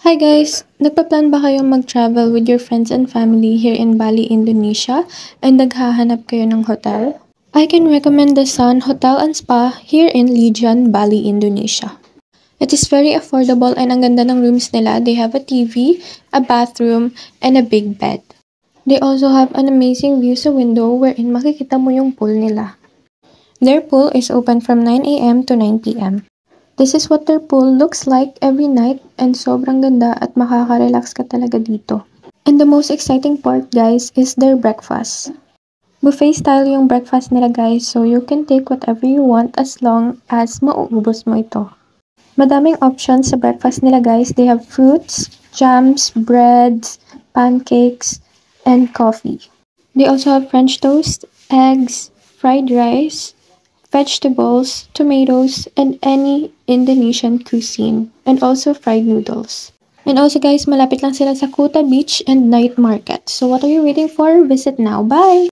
Hi guys! Nagpa-plan ba kayong mag-travel with your friends and family here in Bali, Indonesia and naghahanap kayo ng hotel? I can recommend the Sun Hotel and Spa here in Lijan, Bali, Indonesia. It is very affordable and ang ganda ng rooms nila. They have a TV, a bathroom, and a big bed. They also have an amazing view sa window wherein makikita mo yung pool nila. Their pool is open from 9 a.m. to 9 p.m. This is what their pool looks like every night and sobrang ganda at makaka-relax ka talaga dito. And the most exciting part guys is their breakfast. Buffet style yung breakfast nila guys, so you can take whatever you want as long as mauubos mo ito. Madaming options sa breakfast nila guys. They have fruits, jams, breads, pancakes, and coffee. They also have French toast, eggs, fried rice, vegetables, tomatoes, and any Indonesian cuisine, and also fried noodles. And also guys, malapit lang sila sa Kuta Beach and Night Market. So what are you waiting for? Visit now. Bye!